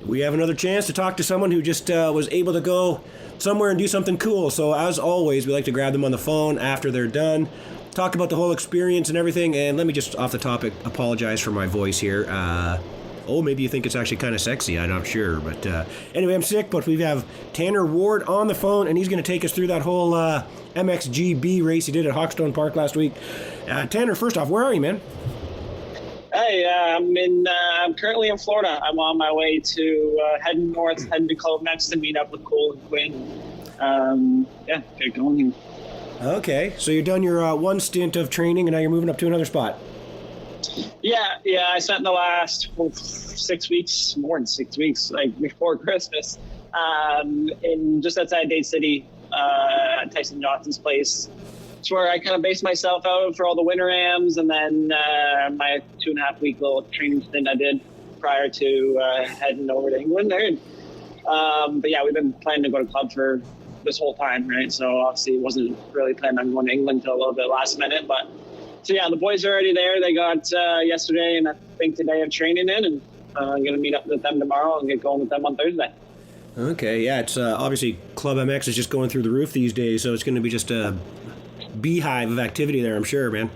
We have another chance to talk to someone who just was able to go somewhere and do something cool. So as always, we like to grab them on the phone after they're done, talk about the whole experience and everything. And let me just, off the topic, apologize for my voice here. Maybe you think it's actually kind of sexy. I'm not sure. But anyway, I'm sick, but we have Tanner Ward on the phone, and he's going to take us through that whole MX race he did at Hawkstone Park last week. Tanner, first off, where are you, man? Hey, I'm currently in Florida. I'm on my way to heading north, heading to Club MX to meet up with Cole and Quinn. Get going. Okay, so you're done your one stint of training, and now you're moving up to another spot. Yeah. I spent the last 6 weeks, more than 6 weeks, like before Christmas, in just outside Dade City, Tyson Johnson's place. It's where I kind of based myself out for all the winter AMs, and then my 2.5 week little training stint I did prior to heading over to England there. But yeah, we've been planning to go to club for this whole time, right? So obviously wasn't really planning on going to England until a little bit last minute, but so yeah, the boys are already there. They got yesterday and I think today of training in, and I'm going to meet up with them tomorrow and get going with them on Thursday. Okay, yeah, it's obviously Club MX is just going through the roof these days, so it's going to be just a beehive of activity there, I'm sure, man.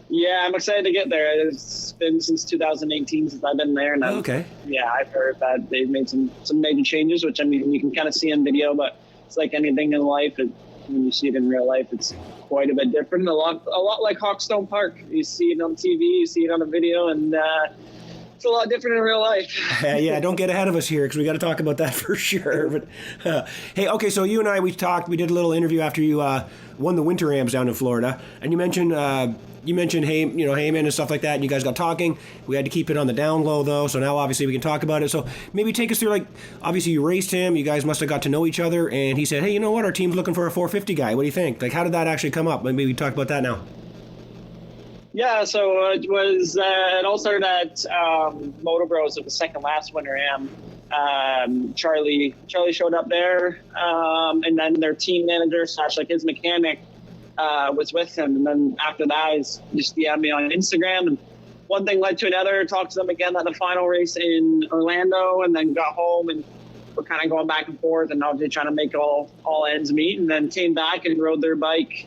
Yeah, I'm excited to get there. It's been since 2018 since I've been there, and I've heard that they've made some major changes, which I mean you can kind of see on video, but it's like anything in life. When you see it in real life, it's quite a bit different. A lot like Hawkstone Park. You see it on TV, you see it on a video, and it's a lot different in real life. Yeah, don't get ahead of us here because we got to talk about that for sure. But hey, okay, so you and I, we did a little interview after you won the Winter AMs down in Florida, and you mentioned Heyman and stuff like that, and you guys got talking. We had to keep it on the down low though, so now obviously we can talk about it. So maybe take us through, like, obviously you raced him, you guys must have got to know each other, and he said, hey, you know what, our team's looking for a 450 guy. What do you think? Like, how did that actually come up? Maybe we talk about that now. Yeah, so it all started at Moto Bros at the second last Winter AM. Charlie showed up there, and then their team manager / like his mechanic was with him. And then after that, he's just DM'd me on Instagram, and one thing led to another. Talked to them again at the final race in Orlando, and then got home, and we're kind of going back and forth, and obviously trying to make all ends meet, and then came back and rode their bike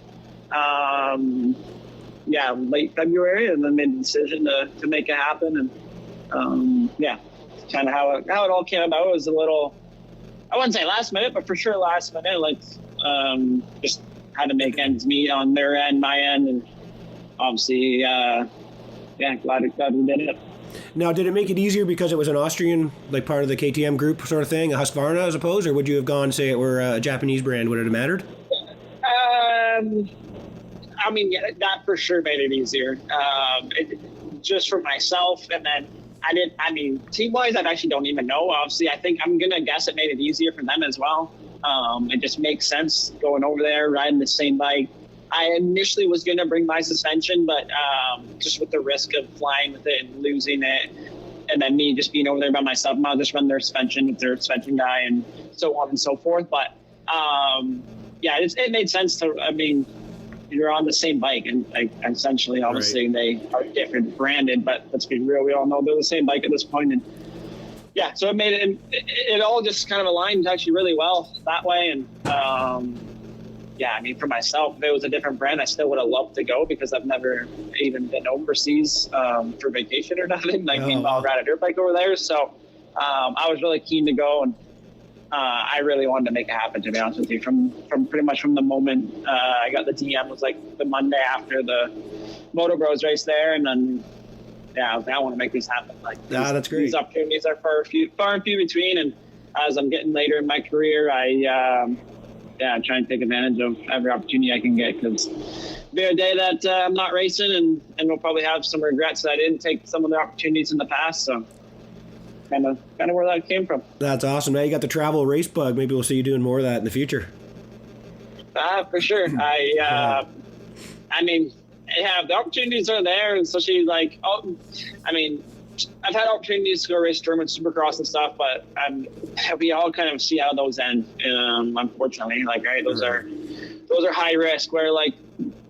late February, and then made the decision to make it happen. And kind of how it all came about. It was a little, I wouldn't say last minute, but for sure last minute. Like just had to make ends meet on their end, my end, and obviously glad we did it. Now, did it make it easier because it was an Austrian, like, part of the KTM group sort of thing, a Husqvarna, I suppose, or would you have gone, say it were a Japanese brand? Would it have mattered? I mean, yeah, that for sure made it easier. Just for myself, and then team-wise, I actually don't even know. Obviously, I think I'm going to guess it made it easier for them as well. It just makes sense going over there, riding the same bike. I initially was going to bring my suspension, but just with the risk of flying with it and losing it, and then me just being over there by myself, I'll just run their suspension with their suspension guy and so on and so forth. But it made sense to, I mean, you're on the same bike, and essentially, obviously, right. They are different branded, but let's be real, we all know they're the same bike at this point. And yeah, so it made it all just kind of aligned actually really well that way. And I mean, for myself, if it was a different brand, I still would have loved to go, because I've never even been overseas for vacation or nothing. I'll ride a dirt bike over there. So I was really keen to go, and I really wanted to make it happen, to be honest with you. From pretty much from the moment I got the DM, was like the Monday after the Moto Bros race there, and then I want to make this happen. That's great. These opportunities are far and few between, and as I'm getting later in my career, I try and take advantage of every opportunity I can get, because it'll be a day that I'm not racing, and we'll probably have some regrets that I didn't take some of the opportunities in the past. So kind of where that came from. That's awesome. Now you got the travel race bug. Maybe we'll see you doing more of that in the future. For sure. I mean, the opportunities are there, especially I've had opportunities to go race German Supercross and stuff, but we all kind of see how those end. Unfortunately, those are high risk. Where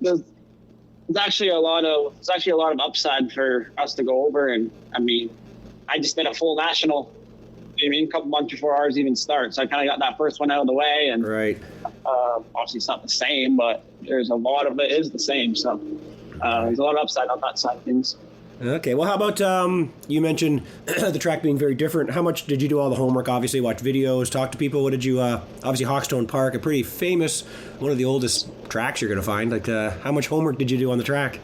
there's actually a lot of upside for us to go over. And I mean, I just did a full national I mean, a couple months before ours even starts. So I kind of got that first one out of the way, and Right. obviously it's not the same, but there's a lot of it is the same. So there's a lot of upside on that side of things. Okay, well, how about, you mentioned the track being very different. How much did you do all the homework, obviously, watch videos, talk to people? What did you, obviously Hawkstone Park, a pretty famous, one of the oldest tracks you're going to find. Like, how much homework did you do on the track?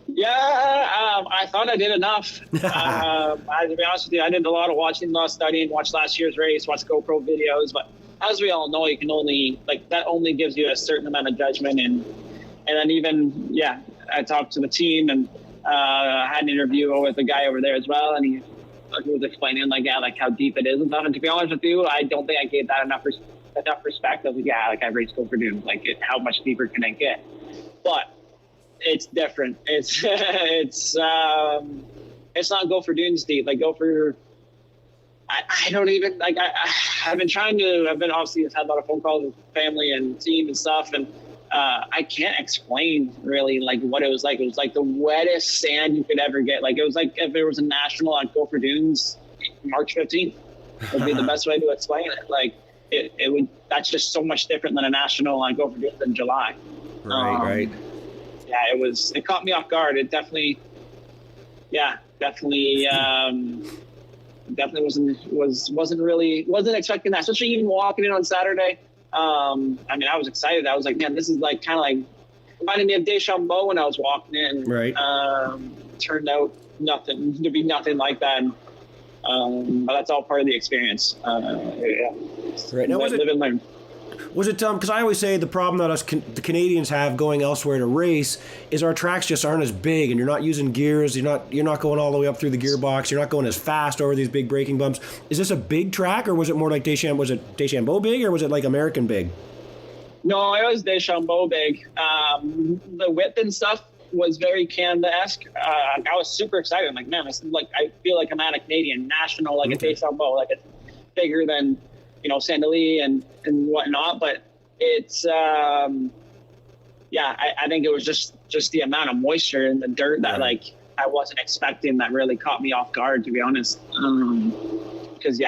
Yeah, I thought I did enough. To be honest with you, I did a lot of watching, a lot of studying, watched last year's race, watched GoPro videos, but as we all know, you can only, like, that only gives you a certain amount of judgment, and then even, yeah, I talked to the team, and had an interview with the guy over there as well, and he was explaining like how deep it is and stuff. And to be honest with you, I don't think I gave that enough perspective. Yeah, like I raced Gopher Dunes, like how much deeper can I get? But it's different. It's it's not Gopher Dunes deep. Like Gopher, I don't even like. I've been obviously I've had a lot of phone calls with family and team and stuff, and I can't explain really like what it was like. It was like the wettest sand you could ever get. Like it was like if there was a national on Gopher Dunes March 15th would be the best way to explain it. Like it would, that's just so much different than a national on Gopher Dunes in July. Right. Yeah, it caught me off guard. It definitely wasn't expecting that, especially even walking in on Saturday. I mean, I was excited. I was like, man, this is like kind of like reminded me of Deschambault when I was walking in. Right. Turned out to be nothing like that. But that's all part of the experience. Yeah. Right. Now, live and learn. Was it because I always say the problem that the Canadians have going elsewhere to race is our tracks just aren't as big, and you're not using gears. You're not going all the way up through the gearbox. You're not going as fast over these big braking bumps. Is this a big track, or was it more like Was it Deschambault big, or was it like American big? No, it was Deschambault big. The width and stuff was very Canada-esque. I was super excited. I'm like, man, I feel like I'm at a Canadian national, like a Deschambault, like it's bigger than Sandali and whatnot, but it's I think it was just the amount of moisture in the dirt that like I wasn't expecting, that really caught me off guard, to be honest. Because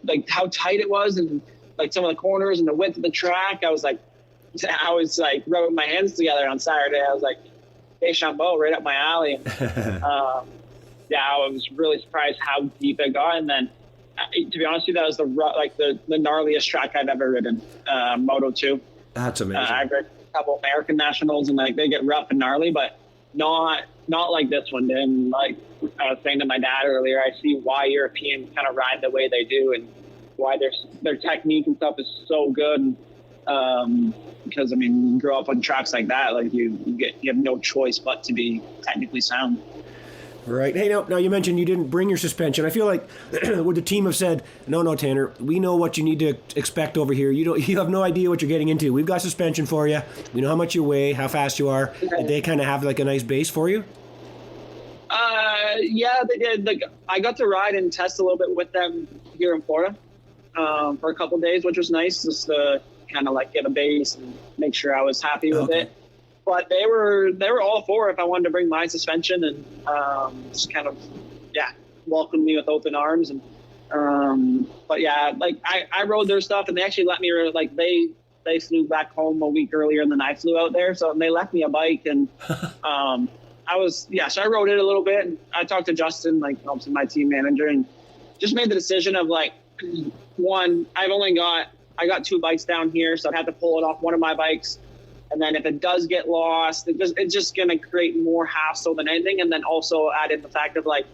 like how tight it was, and like some of the corners and the width of the track, I was like rubbing my hands together on Saturday. I was like, Deschambault, right up my alley. I was really surprised how deep it got, and then. To be honest with you, that was the gnarliest track I've ever ridden. Moto 2. That's amazing. I've ridden a couple American nationals, and like they get rough and gnarly, but not like this one. And like I was saying to my dad earlier, I see why Europeans kind of ride the way they do, and why their technique and stuff is so good. Because I mean, you grow up on tracks like that, like you have no choice but to be technically sound. Right. Hey, now you mentioned you didn't bring your suspension. I feel like would the team have said, no, Tanner, we know what you need to expect over here. You have no idea what you're getting into. We've got suspension for you. We know how much you weigh, how fast you are. Did they kind of have like a nice base for you? Yeah, they did. Like I got to ride and test a little bit with them here in Florida for a couple of days, which was nice, just to kind of like get a base and make sure I was happy with it. But they were all for if I wanted to bring my suspension, and just kind of welcomed me with open arms. And but yeah, like I rode their stuff, and they actually let me like they flew back home a week earlier than I flew out there, so they left me a bike, and so I rode it a little bit, and I talked to Justin, like obviously my team manager, and just made the decision of like, one, I got 2 bikes down here, so I'd have to pull it off one of my bikes. And then if it does get lost, it's just going to create more hassle than anything. And then also add in the fact of like,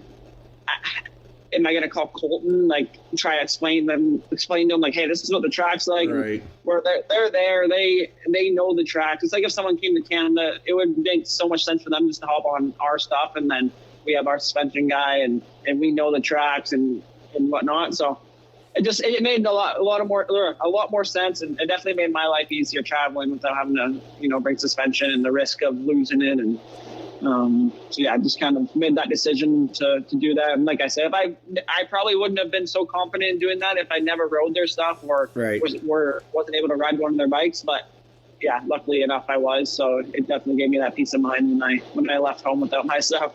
am I going to call Colton, like try to explain to them like, hey, this is what the track's like. Right. Where they're there, they know the track. It's like if someone came to Canada, it would make so much sense for them just to hop on our stuff, and then we have our suspension guy, and we know the tracks and whatnot. So it made a lot more sense, and it definitely made my life easier traveling without having to bring suspension and the risk of losing it. And I just kind of made that decision to do that. And like I said, I probably wouldn't have been so confident in doing that if I never rode their stuff or wasn't able to ride one of their bikes. But yeah, luckily enough I was. So it definitely gave me that peace of mind when I left home without my stuff.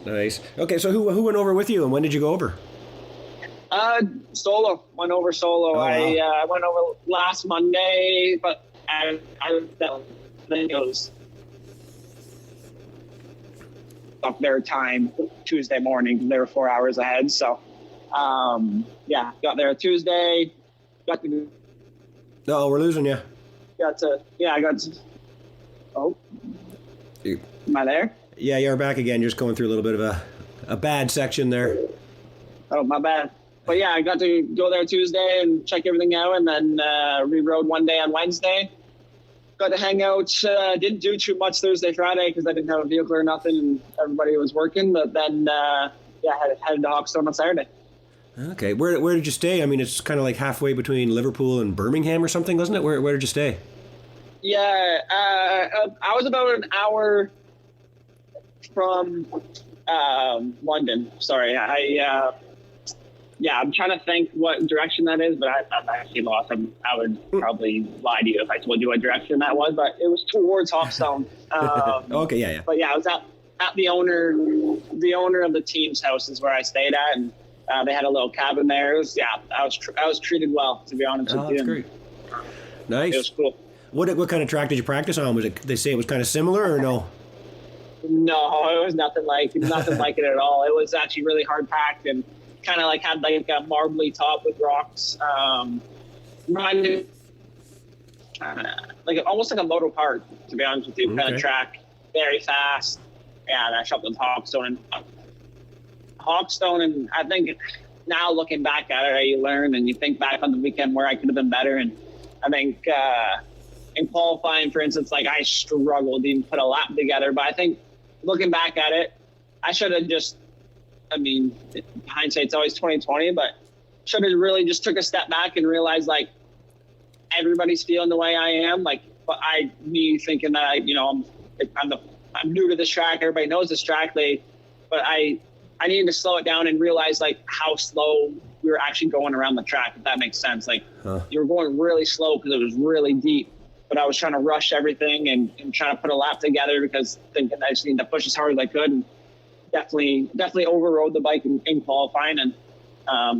Nice. Okay, so who went over with you, and when did you go over? Solo. Went over solo. Oh, wow. I went over last Monday, but I think it was up their time Tuesday morning. They were 4 hours ahead. So, got there Tuesday. Got to. Oh, we're losing you. I got to. Oh, am I there? Yeah, you're back again. You're just going through a little bit of a bad section there. Oh, my bad. But yeah, I got to go there Tuesday and check everything out, and then re-rode one day on Wednesday. Got to hang out. Didn't do too much Thursday, Friday because I didn't have a vehicle or nothing, and everybody was working. But then, headed to Hawkstone on Saturday. Okay, where did you stay? I mean, it's kind of like halfway between Liverpool and Birmingham or something, wasn't it? Where did you stay? Yeah, I was about an hour from London. Sorry, I'm trying to think what direction that is, but I'm actually lost. I would probably lie to you if I told you what direction that was, but it was towards Hawkstone. Okay, yeah. But yeah, I was at the owner of the team's house is where I stayed at, and they had a little cabin there. It was, I was treated well, to be honest with you. That's great. Nice. It was cool. What kind of track did you practice on? They say it was kind of similar or no? No, it was nothing like it at all. It was actually really hard packed and kind of like had like a marbly top with rocks. Reminded like almost like a moto park, to be honest with you, kind of track, very fast. Yeah, and I shot with Hawkstone, and I think now looking back at it, you learn and you think back on the weekend where I could have been better. And I think in qualifying, for instance, like I struggled to even put a lap together. But I think looking back at it, I should have just, I mean, hindsight's always 20/20, but should have really just took a step back and realized like everybody's feeling the way I am. Like, but me thinking that I'm new to this track. Everybody knows this track. But I needed to slow it down and realize like how slow we were actually going around the track, if that makes sense. Like you were going really slow because it was really deep, but I was trying to rush everything and trying to put a lap together because thinking I just needed to push as hard as I could. And definitely overrode the bike in qualifying. And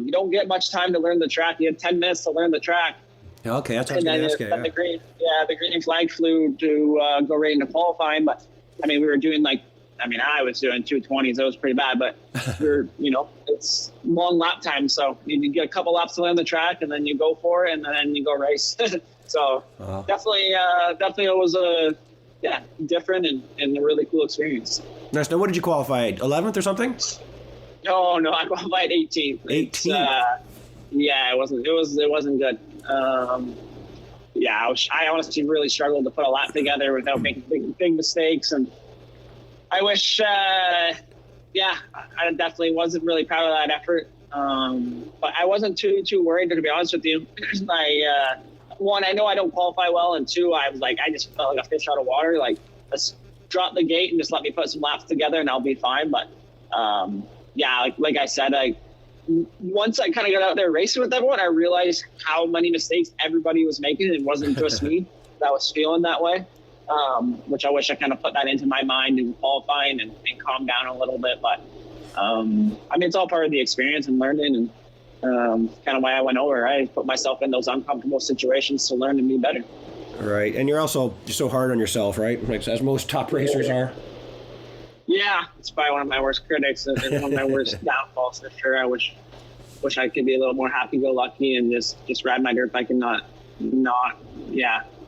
you don't get much time to learn the track. You had 10 minutes to learn the track. Okay, that's what I was going to ask you. The green flag flew to go right into qualifying. But I mean, we were doing I was doing 220s. That was pretty bad, but it's long lap time. So you get a couple laps to learn the track and then you go for it and then you go race. So definitely it was different and a really cool experience. Nice. Now, what did you qualify? 11th or something? No, I qualified 18th. 18th. It wasn't good. I honestly really struggled to put a lap together without making big mistakes, and I wish, I definitely wasn't really proud of that effort. But I wasn't too worried, to be honest with you. One, I know I don't qualify well, and two, I was like, I just felt like a fish out of water. Like, let's drop the gate and just let me put some laps together, and I'll be fine. But like I said, once I kind of got out there racing with everyone, I realized how many mistakes everybody was making. It wasn't just me that was feeling that way. Which I wish I kind of put that into my mind in qualifying and calm down a little bit. But, it's all part of the experience and learning and kind of why I went over. I put myself in those uncomfortable situations to learn and be better. Right. And you're so hard on yourself, right? Like, as most top racers are. Yeah. It's probably one of my worst critics and one of my worst downfalls for sure. I wish I could be a little more happy-go-lucky and just ride my dirt bike and not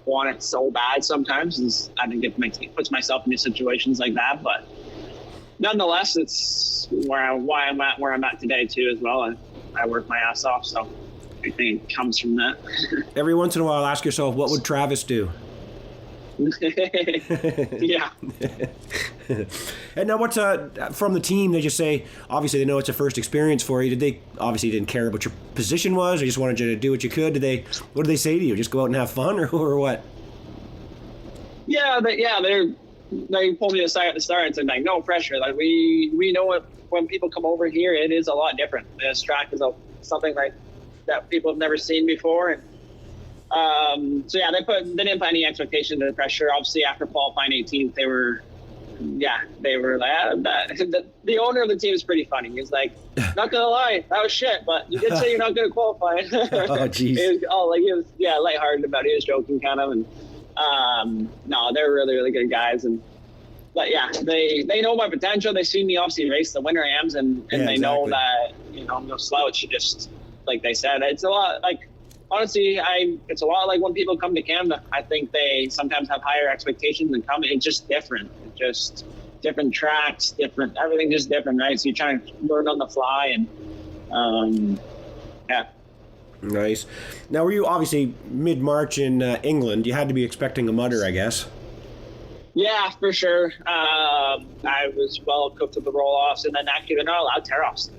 want it so bad sometimes. I think it puts myself into situations like that, but nonetheless, it's why I'm at where I'm at today too as well. I work my ass off, so I think it comes from that. Every once in a while, ask yourself, what would Travis do? Yeah. And now, what's from the team? They just say, obviously, they know it's a first experience for you. Did they obviously didn't care what your position was, or just wanted you to do what you could? What did they say to you? Just go out and have fun, or what? They pulled me aside at the start and said, like, no pressure. Like we know when people come over here, it is a lot different. This track is something like that people have never seen before. And they didn't put any expectation or pressure. Obviously, after qualifying 18th, they were yeah, they were like, the owner of the team is pretty funny. He's like, not gonna lie, that was shit, but you did say you're not gonna qualify. Oh, jeez. He was lighthearted about it. He was joking kind of, and no, they're really, really good guys. But yeah, they know my potential. They see me obviously race the winter AMs, and they know that I'm no slouch. Just like they said, it's a lot like. Honestly, it's a lot like when people come to Canada. I think they sometimes have higher expectations than come. It's just different. It's just different tracks, everything just different, right? So you're trying to learn on the fly, and yeah. Nice. Now, were you obviously mid-March in England? You had to be expecting a mutter, I guess. Yeah, for sure. I was well equipped with the roll-offs, and then actually they're not allowed tear-offs.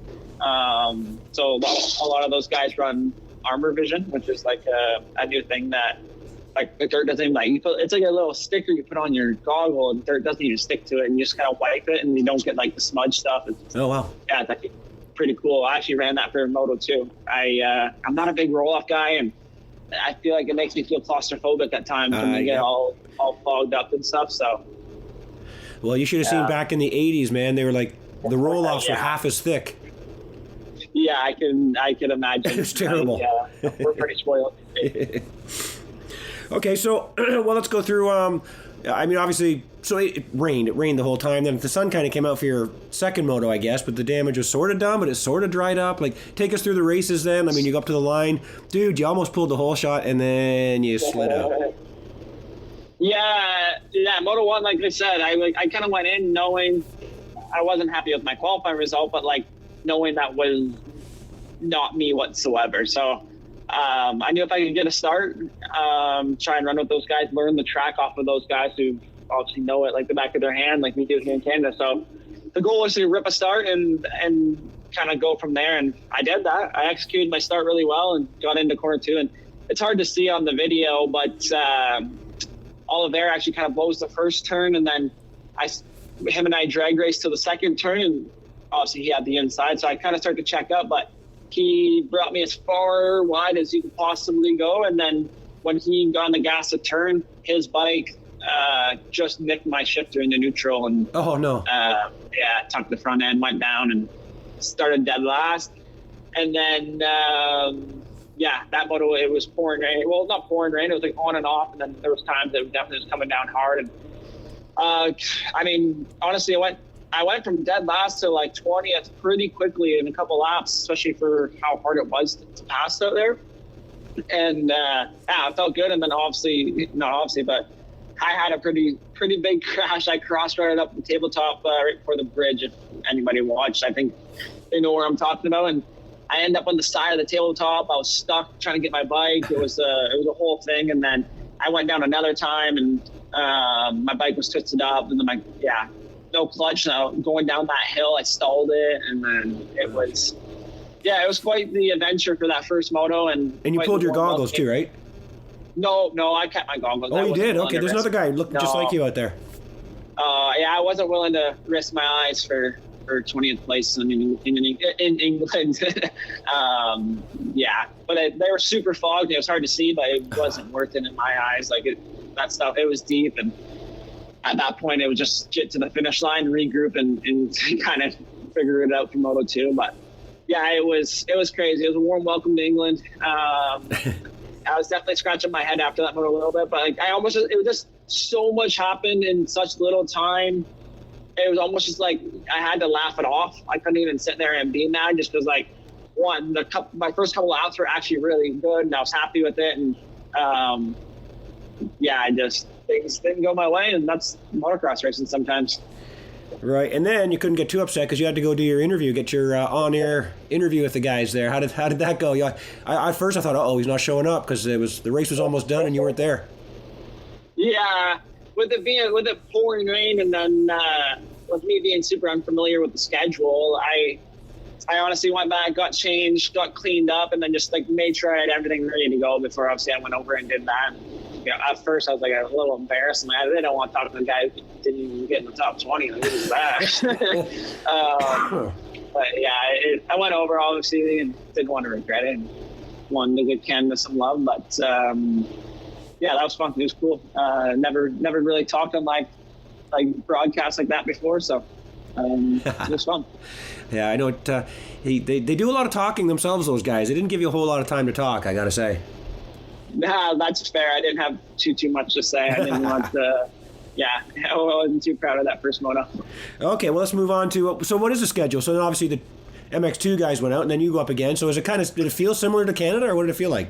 So a lot of those guys run Armor Vision, which is like a new thing that like the dirt doesn't even like. It's like a little sticker you put on your goggle, and dirt doesn't even stick to it, and you just kind of wipe it, and you don't get like the smudge stuff. Oh wow! Yeah, it's actually pretty cool. I actually ran that for Moto too. I'm not a big roll-off guy, and I feel like it makes me feel claustrophobic at times when you get all fogged up and stuff. So, well, you should have seen back in the '80s, man. They were like the roll-offs were half as thick. Yeah, I can imagine. It's terrible. We're pretty spoiled. Okay, so well, let's go through. I mean, obviously, so it rained. It rained the whole time. Then the sun kind of came out for your second moto, I guess. But the damage was sort of done, but it sort of dried up. Like, take us through the races. Then, I mean, you go up to the line, dude. You almost pulled the whole shot, and then you slid out. Yeah. Moto 1, like I said, I kind of went in knowing I wasn't happy with my qualifying result, but like knowing that was not me whatsoever. So I knew if I could get a start, try and run with those guys, learn the track off of those guys who obviously know it like the back of their hand, like we do here in Canada. So the goal was to rip a start and kind of go from there. And I did that. I executed my start really well and got into corner 2. And it's hard to see on the video, but Oliver actually kind of blows the first turn, and then him and I drag race to the second turn, and obviously he had the inside, so I kind of started to check up, but he brought me as far wide as he could possibly go. And then when he got on the gas to turn, his bike just nicked my shifter into neutral, and oh no, tucked the front end, went down, and started dead last. And then that moto, it was pouring rain. Well, not pouring rain, it was like on and off, and then there was times that it definitely was coming down hard. And I mean, honestly, I went from dead last to like 20th pretty quickly in a couple laps, especially for how hard it was to pass out there. And it felt good. And then but I had a pretty big crash. I cross-rided up the tabletop right before the bridge. If anybody watched, I think they know where I'm talking about. And I ended up on the side of the tabletop. I was stuck trying to get my bike. It was a whole thing. And then I went down another time, and my bike was twisted up, and then no clutch. Now going down that hill, I stalled it, and then it was quite the adventure for that first moto. And you pulled your goggles too, right? No, I kept my goggles. Oh, you did? Okay, there's another guy looking just like you out there. I wasn't willing to risk my eyes for 20th place in England. But they were super fogged. It was hard to see, but it wasn't worth it in my eyes. Like that stuff, it was deep, and at that point, it was just get to the finish line, regroup, and kind of figure it out for Moto 2. But yeah, it was crazy. It was a warm welcome to England. I was definitely scratching my head after that moto a little bit, but like it was just so much happened in such little time. It was almost just like I had to laugh it off. I couldn't even sit there and be mad, just because like my first couple laps were actually really good, and I was happy with it. And things didn't go my way, and that's motocross racing sometimes. Right, and then you couldn't get too upset because you had to go do your interview, get your on-air interview with the guys there. How did that go? At first I thought, he's not showing up because the race was almost done and you weren't there. Yeah, with it pouring rain, and then with me being super unfamiliar with the schedule, I honestly went back, got changed, got cleaned up, and then just like made sure I had everything ready to go before obviously I went over and did that. At first I was like a little embarrassed. I really don't want to talk to the guy who didn't even get in the top 20. Like, who was that? But yeah, I went over obviously and didn't want to regret it. And wanted to give Canada some love, but that was fun. It was cool. Never really talked on like like broadcast like that before, so it was fun. Yeah, I know it. They do a lot of talking themselves, those guys. They didn't give you a whole lot of time to talk, I gotta say. Nah, that's fair. I didn't have too much to say. I didn't want to. Yeah, I wasn't too proud of that first moto. Okay, well, let's move on to, so what is the schedule? So then obviously the MX2 guys went out, and then you go up again. So did it feel similar to Canada, or what did it feel like?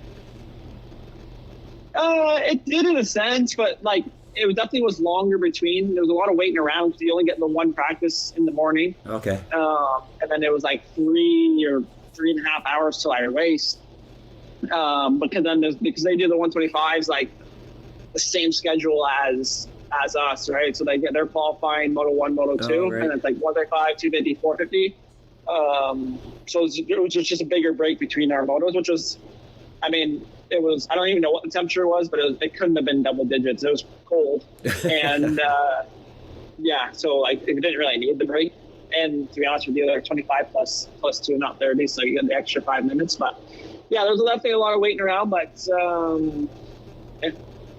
It did in a sense, but like it definitely was longer between. There was a lot of waiting around because you only get the one practice in the morning. Okay. And then it was like 3 or 3.5 hours till I raced. Because they do the 125s like the same schedule as us, right? So they're qualifying Moto 1, Moto 2, right. And it's like 135, 250, 450. So it was just a bigger break between our motos, which was, I mean, it was, I don't even know what the temperature was, but it couldn't have been double digits. It was cold. And yeah, so like it didn't really need the break. And to be honest with you, they're 25 plus 2, not 30. So you get the extra 5 minutes. But yeah, there was definitely a lot of waiting around, but it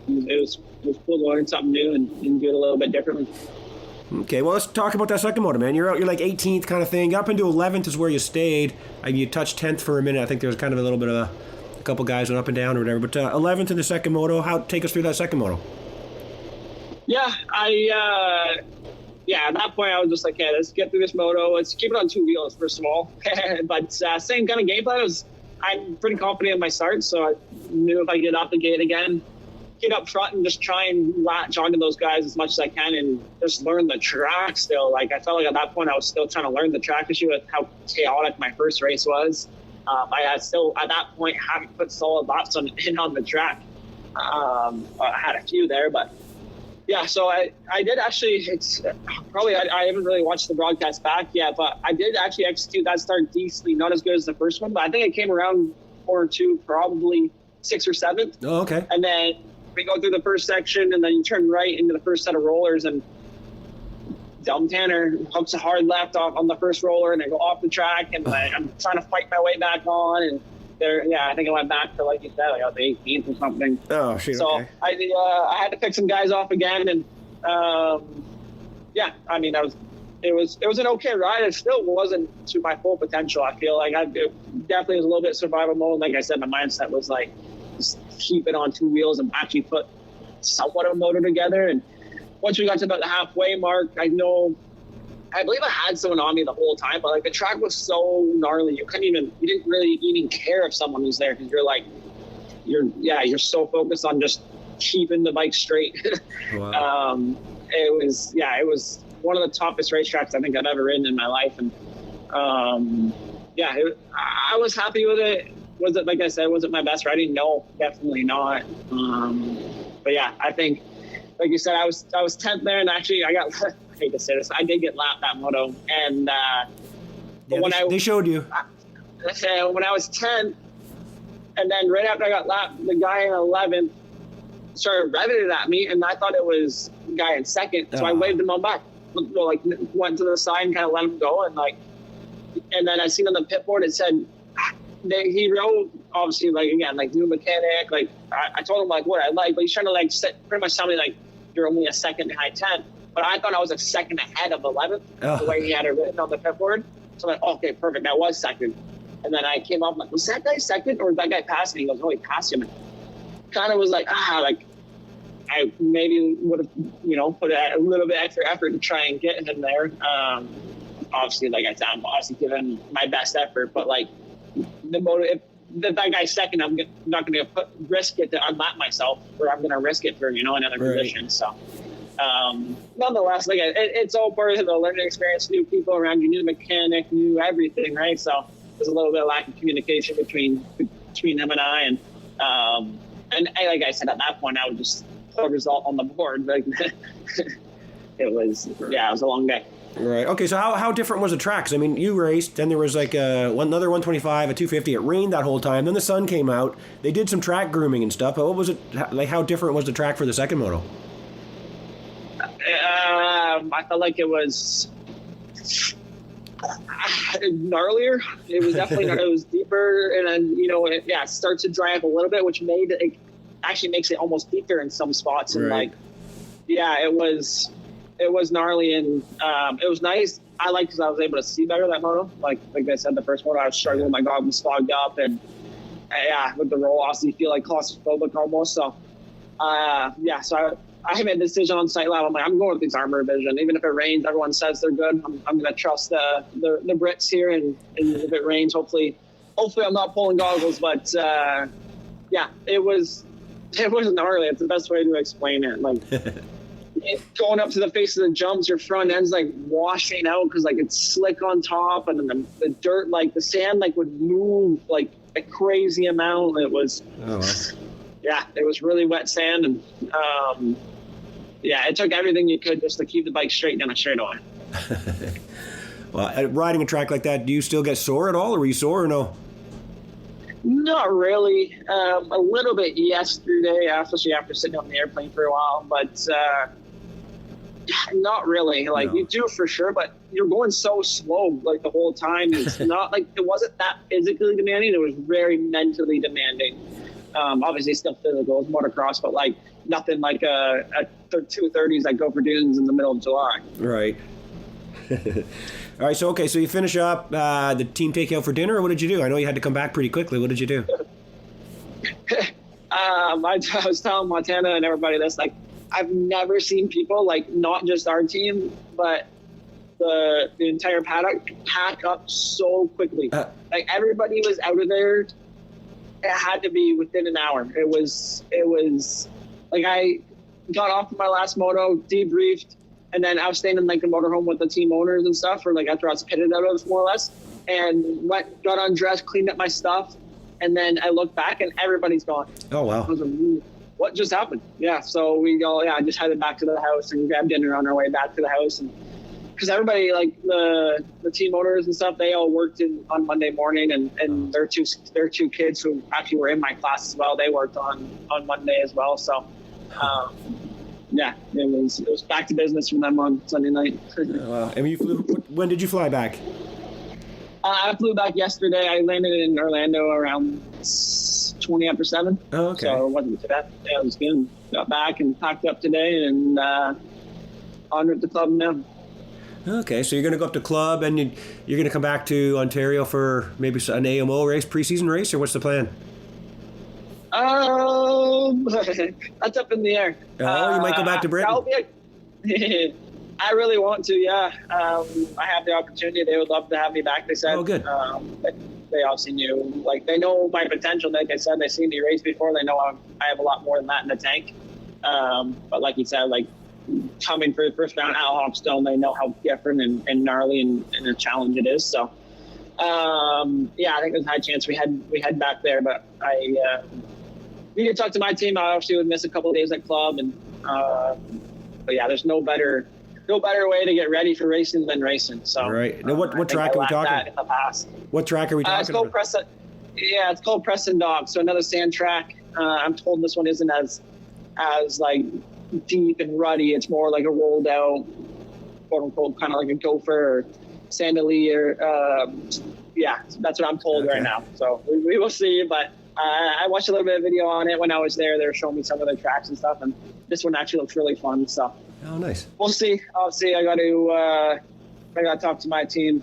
was cool to learn something new and do it a little bit differently. Okay, well, let's talk about that second moto, man. You're out, you're like 18th kind of thing. Up into 11th is where you stayed. You touched 10th for a minute. I think there was kind of a little bit of a couple guys went up and down or whatever. But 11th in the second moto. Take us through that second moto. Yeah, at that point I was just like, hey, let's get through this moto. Let's keep it on 2 wheels, first of all. But same kind of game plan. I'm pretty confident in my start, so I knew if I get off the gate again, get up front and just try and latch onto those guys as much as I can and just learn the track still. Like I felt like at that point I was still trying to learn the track issue with how chaotic my first race was. I had still at that point hadn't put solid laps on the track. I had a few there, but yeah, so I did actually, it's probably, I haven't really watched the broadcast back yet, but I did actually execute that start decently, not as good as the first one, but I think it came around 4 or 2, probably 6 or 7. Oh, okay. And then we go through the first section and then you turn right into the first set of rollers and Dumb Tanner hooks a hard left off on the first roller and I go off the track and I'm trying to fight my way back on and I think I went back to, like you said, like I was 18th or something. Oh, shoot, so okay. I had to pick some guys off again and yeah, I mean, it was an okay ride. It still wasn't to my full potential. I feel like it definitely was a little bit survival mode. Like I said, my mindset was like, just keep it on 2 wheels and actually put somewhat of a motor together. And once we got to about the halfway mark, I believe I had someone on me the whole time, but like the track was so gnarly, you didn't really even care if someone was there because you're so focused on just keeping the bike straight. Wow. It was one of the toughest racetracks I think I've ever ridden in my life, and I was happy with it. Was it, like I said, was it my best riding? No, definitely not. But yeah, I think, like you said, I was 10th there, and actually I got, I hate to say this, I did get lapped that moto, and they showed you. When I was 10th, and then right after I got lapped, the guy in 11th started revving it at me, and I thought it was the guy in second, so I waved him on back. Well, like went to the side and kind of let him go, and then I seen on the pit board it said he rode obviously like again like new mechanic. Like I told him like what I like, but he's trying to like pretty much tell me like you're only a second behind 10th, but I thought I was a second ahead of 11th the way he had it written on the pit board. So I'm like, okay, perfect, that was second. And then I came up like, was that guy second or did that guy pass me? He goes, oh, he passed him. Kind of was like like I maybe would have put a little bit extra effort to try and get him there. Obviously, like I said, I'm obviously giving my best effort, but like the motor, if that guy's second, I'm not going to risk it to unlap myself, or I'm going to risk it for another position. So nonetheless, like it's all part of the learning experience. New people around you, new mechanic, new everything, right? So there's a little bit of lack of communication between him and I, and like I said, at that point, I would just put a result on the board. Like it was a long day. Right. Okay. So how different was the track? 'Cause, I mean, you raced, then there was like another 125, a 250. It rained that whole time. Then the sun came out. They did some track grooming and stuff. But what was it like? How different was the track for the second moto? I felt like it was gnarlier. It was definitely it was deeper, and then it starts to dry up a little bit, which makes it almost deeper in some spots. And it it was gnarly, and it was nice. I liked because I was able to see better that moto. Like I said, the first moto I was struggling, my goggles fogged up, and yeah, with the roll-offs, you feel like claustrophobic almost. So yeah, so I made a decision on sight level. I'm going with these Armor Vision. Even if it rains, everyone says they're good. I'm going to trust the Brits here, and if it rains, hopefully I'm not pulling goggles. But yeah, it was gnarly. It's the best way to explain it. Like going up to the face of the jumps, your front end's like washing out because like it's slick on top, and then the dirt, like the sand, like would move like a crazy amount. It was. Oh, wow. Yeah, it was really wet sand, and yeah, it took everything you could just to keep the bike straight down a straightaway. Well, riding a track like that, do you still get sore at all, or were you sore or no? Not really. A little bit yesterday, especially after sitting on the airplane for a while, but not really. Like no. You do for sure, but you're going so slow like the whole time. It's not like it wasn't that physically demanding. It was very mentally demanding. Obviously still physical, it's motocross, but like nothing like a 230s that go for dunes in the middle of July. Right. All right, so you finish up, the team take you out for dinner, or what did you do? I know you had to come back pretty quickly. What did you do? I was telling Montana and everybody this, like, I've never seen people, like, not just our team, but the entire paddock pack up so quickly. Like, everybody was out of there. It had to be within an hour. It was like I got off of my last moto, debriefed, and then I was staying in like the motorhome with the team owners and stuff, or like after I was pitted out of it more or less, and got undressed, cleaned up my stuff, and then I looked back and everybody's gone. Oh wow! I was like, what just happened? Yeah, so I just headed back to the house and grabbed dinner on our way back to the house, and because everybody, like the team owners and stuff, they all worked on Monday morning, and their two kids who actually were in my class as well, they worked on Monday as well. So yeah, it was back to business from them on Sunday night. Wow. And when did you fly back? I flew back yesterday. I landed in Orlando around 20 after 7. Oh, okay. So it wasn't too bad. Yeah, it was good. Got back and packed up today, and on at the club now. Okay, so you're going to go up to club, and you're going to come back to Ontario for maybe an AMO race, preseason race, or what's the plan? That's up in the air. Oh, you might go back to Britain. I really want to, yeah. I have the opportunity. They would love to have me back, they said. Oh, good. They obviously knew, like, they know my potential. Like I said, they've seen me race before. They know I have a lot more than that in the tank. But like you said, like, coming for the first round at Hawkstone, they know how different and gnarly and a challenge it is. So, yeah, I think there's a high chance we head back there. But I need to talk to my team. I obviously would miss a couple of days at club, and but yeah, there's no better way to get ready for racing than racing. So, right. Now, what track are we talking? In the past. What track are we talking about? It's called Preston Dog. So another sand track. I'm told this one isn't as like deep and ruddy. It's more like a rolled out, quote unquote, kind of like a gopher or sandalier. Yeah, that's what I'm told right now. So we will see. But I watched a little bit of video on it when I was there. They were showing me some of the tracks and stuff, and this one actually looks really fun. So oh, nice. We'll see. Obviously, I got to talk to my team.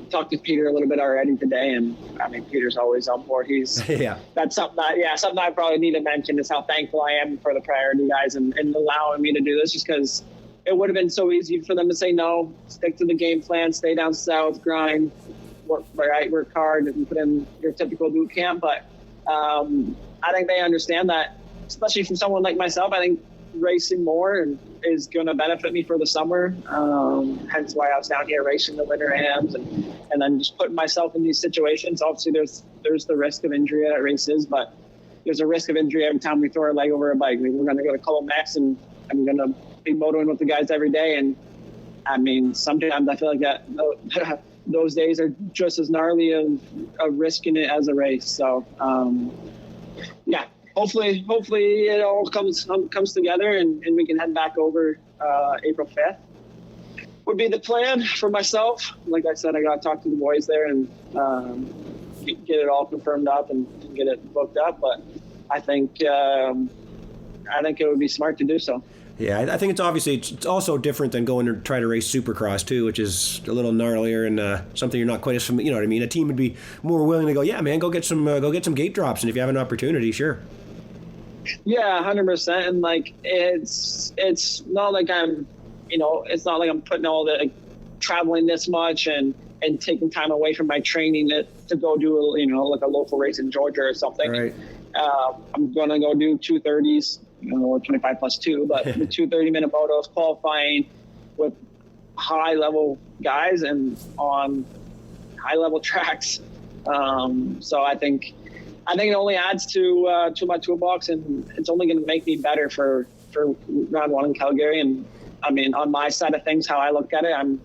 Talked to Peter a little bit already today, and I mean, Peter's always on board. He's yeah. That's something I probably need to mention is how thankful I am for the priority guys and allowing me to do this, just because it would have been so easy for them to say no, stick to the game plan, stay down south, grind, work hard, and put in your typical boot camp. But I think they understand that, especially from someone like myself. I think racing more is going to benefit me for the summer. Hence why I was down here racing the winter AMs and then just putting myself in these situations. Obviously, there's the risk of injury at races, but there's a risk of injury every time we throw our leg over a bike. I mean, we're going to go to Colin Max, and I'm going to be motoring with the guys every day. And I mean, sometimes I feel like that those days are just as gnarly of risking it as a race. So, yeah. Hopefully it all comes together and we can head back over April 5th. Would be the plan for myself. Like I said, I got to talk to the boys there and get it all confirmed up and get it booked up. But I think it would be smart to do so. Yeah, I think it's also different than going to try to race Supercross too, which is a little gnarlier and something you're not quite as familiar. You know what I mean? A team would be more willing to go, yeah, man, go get some gate drops, and if you have an opportunity, sure. Yeah, 100%. And like it's not like I'm, it's not like I'm putting all the traveling this much and taking time away from my training to go do like a local race in Georgia or something. Right. I'm gonna go do 230s. 25 plus 2, but the 230-minute motos qualifying with high-level guys and on high-level tracks. So I think it only adds to my toolbox, and it's only going to make me better for round 1 in Calgary. And I mean, on my side of things, how I look at it, I'm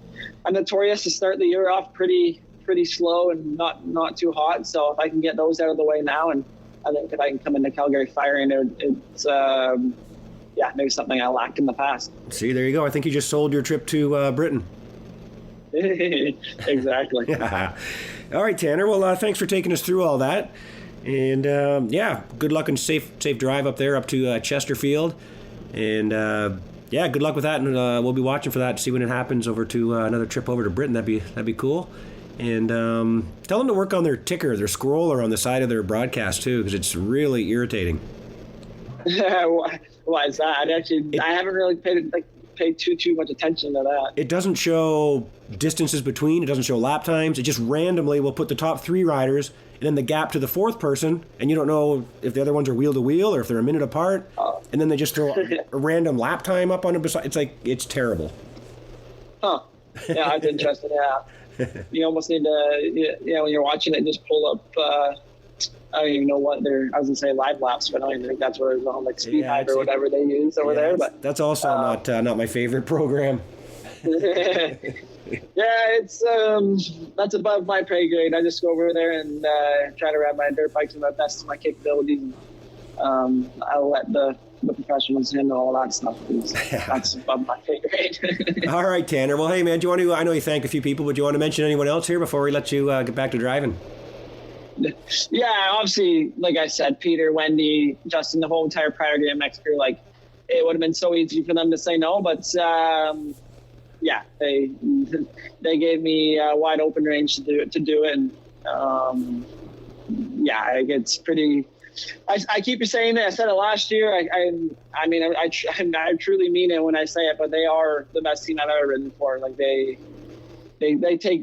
notorious to start the year off pretty slow and not too hot. So if I can get those out of the way now, and I think if I can come into Calgary firing, it's maybe something I lacked in the past. See, there you go. I think you just sold your trip to Britain. Exactly. Yeah. All right, Tanner. Well, thanks for taking us through all that. And, good luck and safe drive up there up to Chesterfield. And, good luck with that. And we'll be watching for that to see when it happens over to another trip over to Britain. That'd be cool. And tell them to work on their ticker, their scroller on the side of their broadcast, too, because it's really irritating. Why is that? I haven't really paid too much attention to that. It doesn't show distances between. It doesn't show lap times. It just randomly will put the top 3 riders and then the gap to the 4th person, and you don't know if the other ones are wheel to wheel or if they're a minute apart. And then they just throw a random lap time up on it. It's terrible. Huh. Yeah, I'm interested. Yeah. You almost need to, when you're watching it, just pull up, I don't even know what I was going to say live laps, but I don't even think that's what it's on, like Speed Hive or whatever they use over there. But that's also not my favorite program. Yeah, it's that's above my pay grade. I just go over there and try to ride my dirt bikes to the best of my capabilities. I'll let the professionals handle all that stuff. That's above my pay grade. All right, Tanner. Well, hey, man, do you want to? I know you thanked a few people, but do you want to mention anyone else here before we let you get back to driving? Yeah, obviously, like I said, Peter, Wendy, Justin, the whole entire Priority MX crew. Like, it would have been so easy for them to say no, but they gave me a wide open range to do it, and it's pretty. I keep saying it. I said it last year. I truly mean it when I say it. But they are the best team I've ever ridden for. Like they take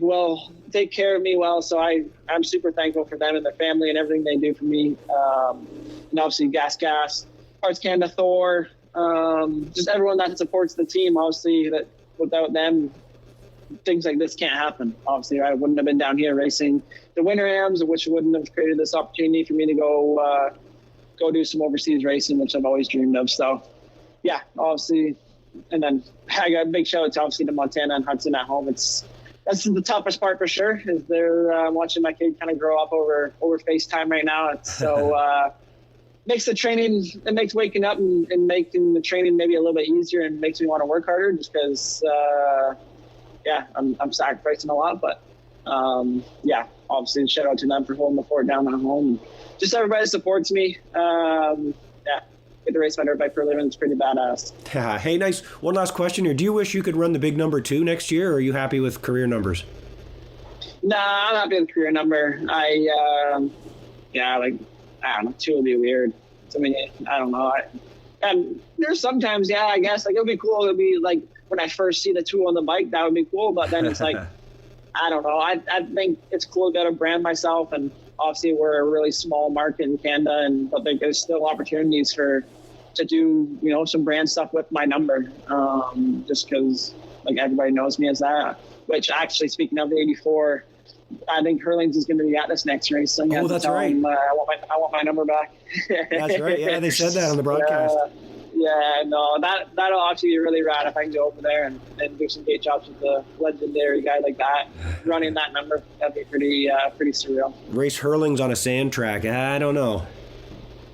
care of me well. So I'm super thankful for them and their family and everything they do for me. And obviously GasGas, Parts Canada, Thor, just everyone that supports the team. Obviously, that without them, things like this can't happen. Obviously, I wouldn't have been down here racing the Winter Ams, which wouldn't have created this opportunity for me to go do some overseas racing, which I've always dreamed of. So, yeah, obviously, and then I got a big shout out to obviously to Montana and Hudson at home. That's the toughest part for sure. Is they're watching my kid kind of grow up over FaceTime right now. It's so makes the training, it makes waking up and making the training maybe a little bit easier and makes me want to work harder just because. I'm sacrificing a lot, but obviously shout out to them for holding the fort down at home. Just everybody that supports me. Get to race my dirt bike for a living. It's pretty badass. Hey, nice. One last question here. Do you wish you could run the big number 2 next year, or are you happy with career numbers? Nah, I'm happy with career number. I don't know, 2 would be weird. I mean, I don't know. And there's sometimes, I guess, like, it would be cool. It would be like, when I first see the 2 on the bike, that would be cool. But then it's like, I don't know. I think it's cool to be able to brand myself. And obviously we're a really small market in Canada, but there's still opportunities to do, some brand stuff with my number. Just because like everybody knows me as that, which actually, speaking of the 84, I think Hurlings is going to be at this next race. So that's right. Him, I want my number back. That's right. Yeah, they said that on the broadcast. That'll actually be really rad if I can go over there and do some gate jobs with a legendary guy like that running that number. That'd be pretty surreal. Race Hurlings on a sand track. I don't know.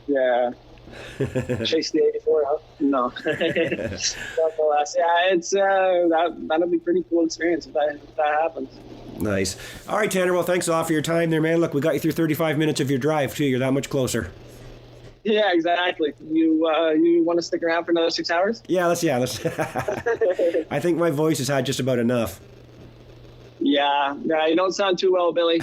Yeah. Chase the 84, huh? No. Nonetheless, it's that'll be a pretty cool experience if that happens. Nice. All right, Tanner. Well, thanks a lot for your time there, man. Look, we got you through 35 minutes of your drive too. You're that much closer. Yeah, exactly. You want to stick around for another 6 hours? Let's. I think my voice has had just about enough. Yeah, you don't sound too well, Billy.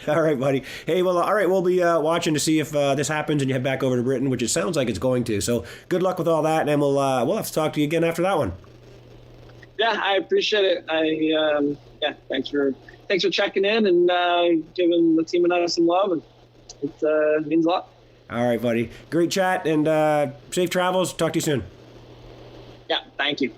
All right, buddy. Hey, well, all right, we'll be watching to see if this happens and you head back over to Britain, which it sounds like it's going to. So good luck with all that, and we'll have to talk to you again after that one. Yeah, I appreciate it. Thanks for checking in and giving the team and I some love, and it means a lot. All right, buddy. Great chat, and safe travels. Talk to you soon. Yeah, thank you.